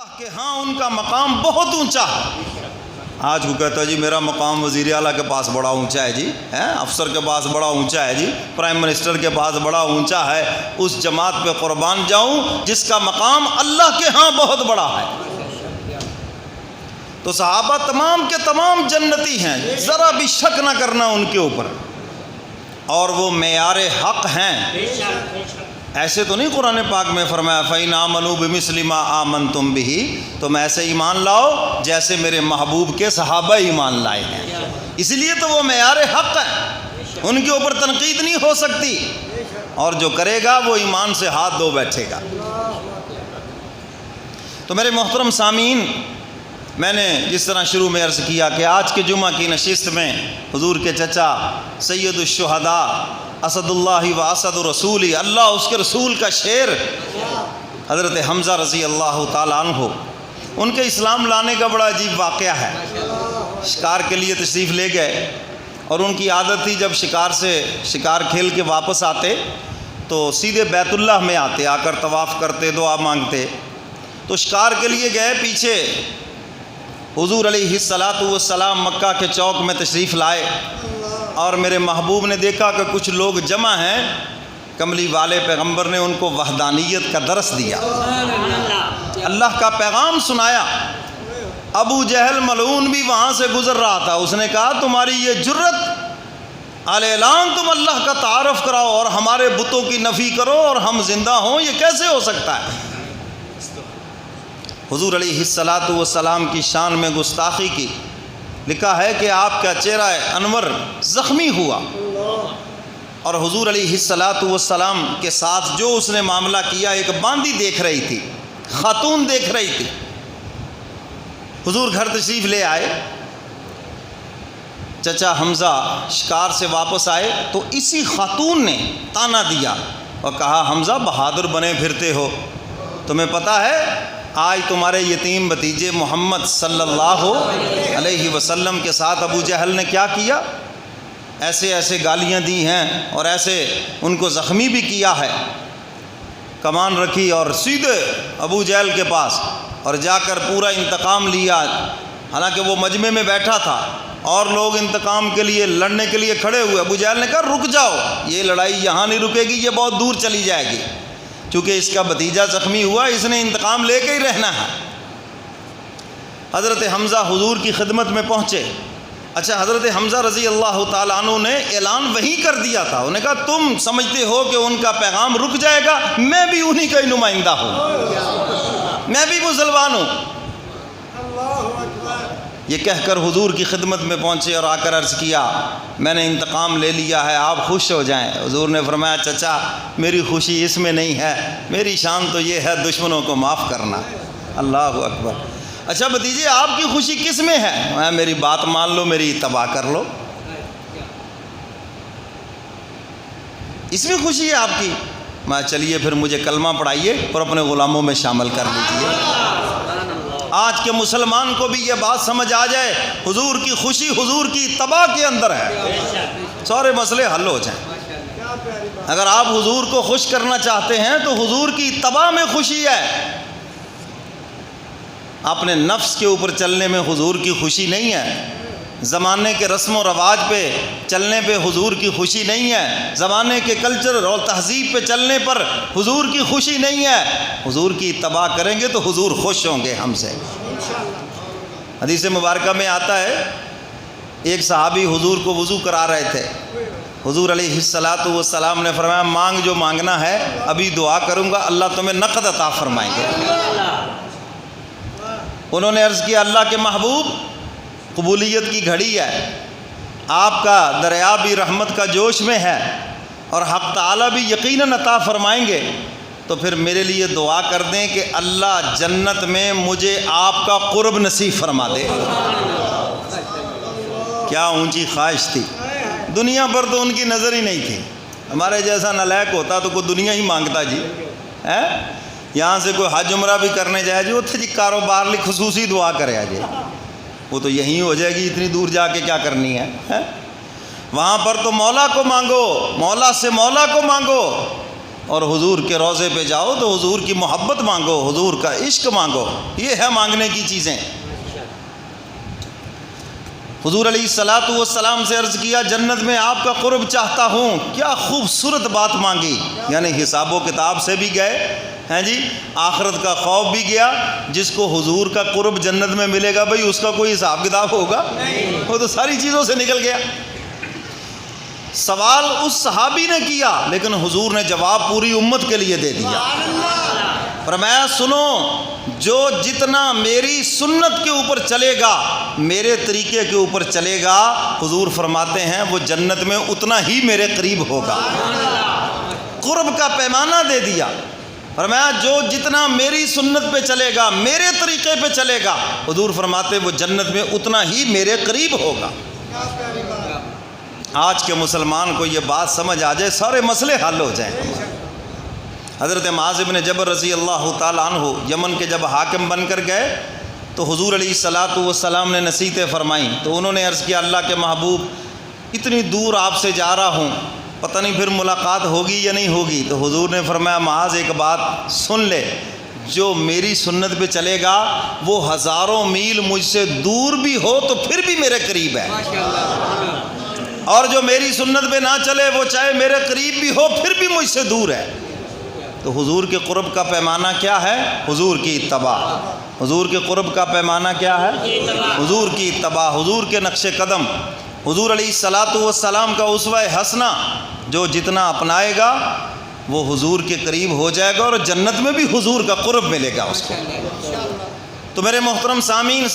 اللہ کے ہاں ان کا مقام بہت اونچا ہے۔ آج کو کہتا ہے جی میرا مقام وزیر اعلیٰ کے پاس بڑا اونچا ہے جی، افسر کے پاس بڑا اونچا ہے جی، پرائم منسٹر کے پاس بڑا اونچا ہے۔ اس جماعت پہ قربان جاؤں جس کا مقام اللہ کے ہاں بہت بڑا ہے۔ تو صحابہ تمام کے تمام جنتی ہیں، ذرا بھی شک نہ کرنا ان کے اوپر، اور وہ معیار حق ہیں۔ ایسے تو نہیں قرآن پاک میں فرمایا فَإِنْ آمَنُوا بِمِثْلِ مَا آمَنْتُمْ بِهِ، تم ایسے ایمان لاؤ جیسے میرے محبوب کے صحابہ ایمان لائے ہیں۔ اس لیے تو وہ معیار حق ہیں، ان کے اوپر تنقید نہیں ہو سکتی، اور جو کرے گا وہ ایمان سے ہاتھ دھو بیٹھے گا۔ تو میرے محترم سامعین، میں نے جس طرح شروع میں عرض کیا کہ آج کے جمعہ کی نشست میں حضور کے چچا سید الشہداء اسد اللہ و اسد رسول، اللہ اس کے رسول کا شیر حضرت حمزہ رضی اللہ تعالیٰ عنہ، ان کے اسلام لانے کا بڑا عجیب واقعہ ہے۔ شکار کے لیے تشریف لے گئے، اور ان کی عادت تھی جب شکار کھیل کے واپس آتے تو سیدھے بیت اللہ میں آتے، آ کر طواف کرتے، دعا مانگتے۔ تو شکار کے لیے گئے، پیچھے حضور علیہ السلام مکہ کے چوک میں تشریف لائے، اور میرے محبوب نے دیکھا کہ کچھ لوگ جمع ہیں۔ کملی والے پیغمبر نے ان کو وحدانیت کا درس دیا، اللہ کا پیغام سنایا۔ ابو جہل ملعون بھی وہاں سے گزر رہا تھا، اس نے کہا تمہاری یہ جرت اعلان، تم اللہ کا تعارف کراؤ اور ہمارے بتوں کی نفی کرو اور ہم زندہ ہوں، یہ کیسے ہو سکتا ہے؟ حضور علیہ السلام کی شان میں گستاخی کی۔ لکھا ہے کہ آپ کا چہرہ انور زخمی ہوا، اور حضور علیہ السلام کے ساتھ جو اس نے معاملہ کیا، ایک باندی دیکھ رہی تھی، خاتون دیکھ رہی تھی۔ حضور گھر تشریف لے آئے، چچا حمزہ شکار سے واپس آئے تو اسی خاتون نے تانا دیا اور کہا حمزہ بہادر بنے پھرتے ہو، تمہیں پتہ ہے آج تمہارے یتیم بھتیجے محمد صلی اللہ علیہ وسلم کے ساتھ ابو جہل نے کیا کیا؟ ایسے ایسے گالیاں دی ہیں اور ایسے ان کو زخمی بھی کیا ہے۔ کمان رکھی اور سیدھے ابو جہل کے پاس، اور جا کر پورا انتقام لیا۔ حالانکہ وہ مجمع میں بیٹھا تھا اور لوگ انتقام کے لیے لڑنے کے لیے کھڑے ہوئے، ابو جہل نے کہا رک جاؤ، یہ لڑائی یہاں نہیں رکے گی، یہ بہت دور چلی جائے گی، چونکہ اس کا بھتیجا زخمی ہوا، اس نے انتقام لے کے ہی رہنا ہے۔ حضرت حمزہ حضور کی خدمت میں پہنچے۔ اچھا، حضرت حمزہ رضی اللہ تعالیٰ عنہ نے اعلان وہی کر دیا تھا، انہوں نے کہا تم سمجھتے ہو کہ ان کا پیغام رک جائے گا، میں بھی انہی کا ہی نمائندہ ہوں، میں بھی مسلمان ہوں۔ یہ کہہ کر حضور کی خدمت میں پہنچے اور آ کر عرض کیا میں نے انتقام لے لیا ہے، آپ خوش ہو جائیں۔ حضور نے فرمایا چچا میری خوشی اس میں نہیں ہے، میری شان تو یہ ہے دشمنوں کو معاف کرنا۔ اللہ اکبر۔ اچھا بھتیجے آپ کی خوشی کس میں ہے؟ میری بات مان لو، میری اتباع کر لو، اس میں خوشی ہے آپ کی۔ میں چلیے پھر مجھے کلمہ پڑھائیے اور اپنے غلاموں میں شامل کر لیجیے۔ آج کے مسلمان کو بھی یہ بات سمجھ آ جائے، حضور کی خوشی حضور کی اتباع کے اندر ہے، سارے مسئلے حل ہو جائیں۔ اگر آپ حضور کو خوش کرنا چاہتے ہیں تو حضور کی اتباع میں خوشی ہے، اپنے نفس کے اوپر چلنے میں حضور کی خوشی نہیں ہے، زمانے کے رسم و رواج پہ چلنے پہ حضور کی خوشی نہیں ہے، زمانے کے کلچر اور تہذیب پہ چلنے پر حضور کی خوشی نہیں ہے۔ حضور کی اتباع کریں گے تو حضور خوش ہوں گے ہم سے۔ حدیث مبارکہ میں آتا ہے ایک صحابی حضور کو وضو کرا رہے تھے، حضور علیہ السلام نے فرمایا مانگ جو مانگنا ہے، ابھی دعا کروں گا اللہ تمہیں نقد عطا فرمائیں گے۔ انہوں نے عرض کیا اللہ کے محبوب قبولیت کی گھڑی ہے، آپ کا دریا بھی رحمت کا جوش میں ہے اور حق تعالیٰ بھی یقیناً عطا فرمائیں گے، تو پھر میرے لیے دعا کر دیں کہ اللہ جنت میں مجھے آپ کا قرب نصیب فرما دے۔ کیا اونچی خواہش تھی، دنیا پر تو ان کی نظر ہی نہیں تھی۔ ہمارے جیسا نالائق ہوتا تو کوئی دنیا ہی مانگتا جی، یہاں سے کوئی حج عمرہ بھی کرنے جائے جی اتنے جی کاروبار لی خصوصی دعا کرے آ جائے، وہ تو یہیں ہو جائے گی، اتنی دور جا کے کیا کرنی ہے؟ وہاں پر تو مولا کو مانگو، مولا سے مولا کو مانگو، اور حضور کے روضے پہ جاؤ تو حضور کی محبت مانگو، حضور کا عشق مانگو، یہ ہے مانگنے کی چیزیں۔ حضور علیہ الصلاۃ والسلام سے عرض کیا جنت میں آپ کا قرب چاہتا ہوں، کیا خوبصورت بات مانگی، یعنی حساب و کتاب سے بھی گئے ہیں جی، آخرت کا خوف بھی گیا۔ جس کو حضور کا قرب جنت میں ملے گا بھئی اس کا کوئی حساب کتاب ہوگا؟ وہ تو ساری چیزوں سے نکل گیا۔ سوال اس صحابی نے کیا لیکن حضور نے جواب پوری امت کے لیے دے دیا۔ فرمایا سنو، جو جتنا میری سنت کے اوپر چلے گا، میرے طریقے کے اوپر چلے گا، حضور فرماتے ہیں وہ جنت میں اتنا ہی میرے قریب ہوگا۔ قرب کا پیمانہ دے دیا۔ فرمایا جو جتنا میری سنت پہ چلے گا، میرے طریقے پہ چلے گا، حضور فرماتے وہ جنت میں اتنا ہی میرے قریب ہوگا۔ آج کے مسلمان کو یہ بات سمجھ آ جائے سارے مسئلے حل ہو جائیں۔ حضرت معاذ بن جبل رضی اللہ تعالیٰ عنہ یمن کے جب حاکم بن کر گئے تو حضور علیہ الصلاۃ والسلام نے نصیحتیں فرمائیں، تو انہوں نے عرض کیا اللہ کے محبوب اتنی دور آپ سے جا رہا ہوں، پتہ نہیں پھر ملاقات ہوگی یا نہیں ہوگی۔ تو حضور نے فرمایا معاذ ایک بات سن لے، جو میری سنت پہ چلے گا وہ ہزاروں میل مجھ سے دور بھی ہو تو پھر بھی میرے قریب ہے، اور جو میری سنت پہ نہ چلے وہ چاہے میرے قریب بھی ہو پھر بھی مجھ سے دور ہے۔ تو حضور کے قرب کا پیمانہ کیا ہے؟ حضور کی اتباع۔ حضور کے قرب کا پیمانہ کیا ہے؟ حضور کی اتباع، حضور کے نقش قدم، حضور علیہ الصلاۃ والسلام کا اسوہ حسنہ جو جتنا اپنائے گا وہ حضور کے قریب ہو جائے گا، اور جنت میں بھی حضور کا قرب ملے گا اس کو۔ تو میرے محترم سامعین،